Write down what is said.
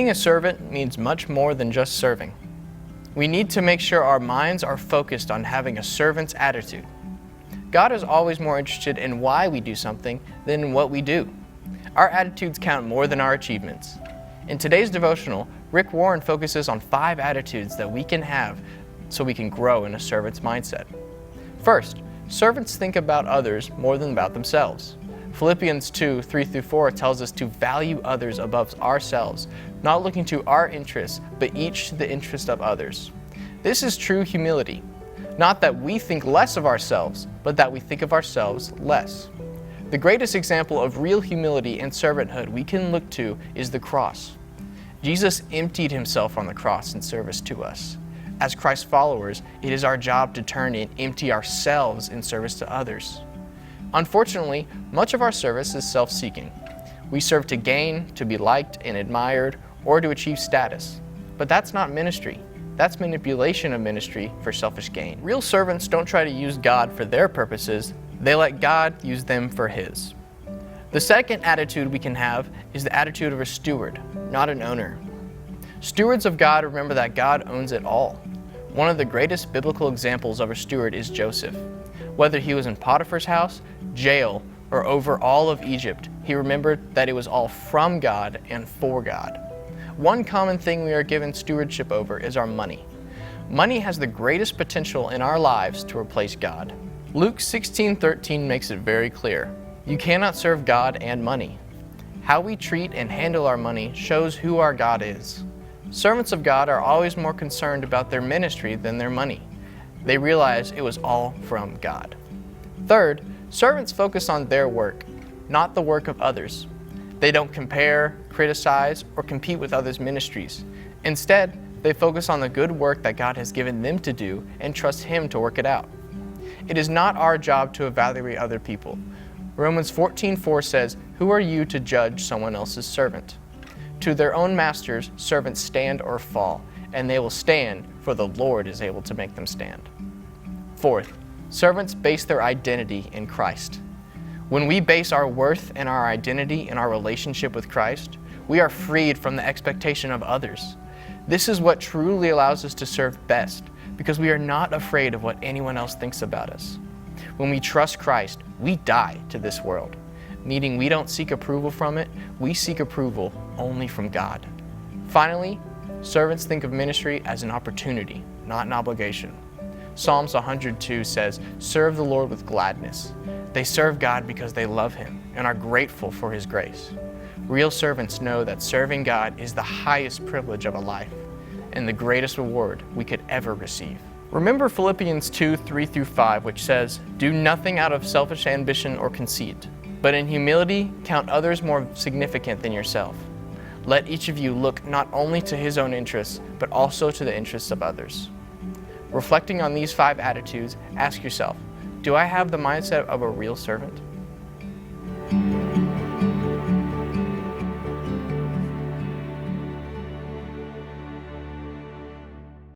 Being a servant means much more than just serving. We need to make sure our minds are focused on having a servant's attitude. God is always more interested in why we do something than in what we do. Our attitudes count more than our achievements. In today's devotional, Rick Warren focuses on 5 attitudes that we can have so we can grow in a servant's mindset. First, servants think about others more than about themselves. Philippians 2:3-4 tells us to value others above ourselves, not looking to our interests, but each to the interest of others. This is true humility. Not that we think less of ourselves, but that we think of ourselves less. The greatest example of real humility and servanthood we can look to is the cross. Jesus emptied himself on the cross in service to us. As Christ's followers, it is our job to turn and empty ourselves in service to others. Unfortunately, much of our service is self-seeking. We serve to gain, to be liked and admired, or to achieve status. But that's not ministry. That's manipulation of ministry for selfish gain. Real servants don't try to use God for their purposes. They let God use them for His. The second attitude we can have is the attitude of a steward, not an owner. Stewards of God remember that God owns it all. One of the greatest biblical examples of a steward is Joseph. Whether he was in Potiphar's house, jail, or over all of Egypt, he remembered that it was all from God and for God. One common thing we are given stewardship over is our money. Money has the greatest potential in our lives to replace God. Luke 16:13 makes it very clear. You cannot serve God and money. How we treat and handle our money shows who our God is. Servants of God are always more concerned about their ministry than their money. They realize it was all from God. Third, servants focus on their work, not the work of others. They don't compare, criticize, or compete with others' ministries. Instead, they focus on the good work that God has given them to do and trust Him to work it out. It is not our job to evaluate other people. Romans 14:4 says, "Who are you to judge someone else's servant? To their own masters, servants stand or fall, and they will stand, for the Lord is able to make them stand." Fourth, servants base their identity in Christ. When we base our worth and our identity in our relationship with Christ, we are freed from the expectation of others. This is what truly allows us to serve best, because we are not afraid of what anyone else thinks about us. When we trust Christ, we die to this world, meaning we don't seek approval from it, we seek approval only from God. Finally, servants think of ministry as an opportunity, not an obligation. Psalms 102 says, "Serve the Lord with gladness." They serve God because they love Him and are grateful for His grace. Real servants know that serving God is the highest privilege of a life and the greatest reward we could ever receive. Remember Philippians 2:3-5, which says, "Do nothing out of selfish ambition or conceit, but in humility count others more significant than yourself. Let each of you look not only to his own interests, but also to the interests of others." Reflecting on these 5 attitudes, ask yourself, do I have the mindset of a real servant?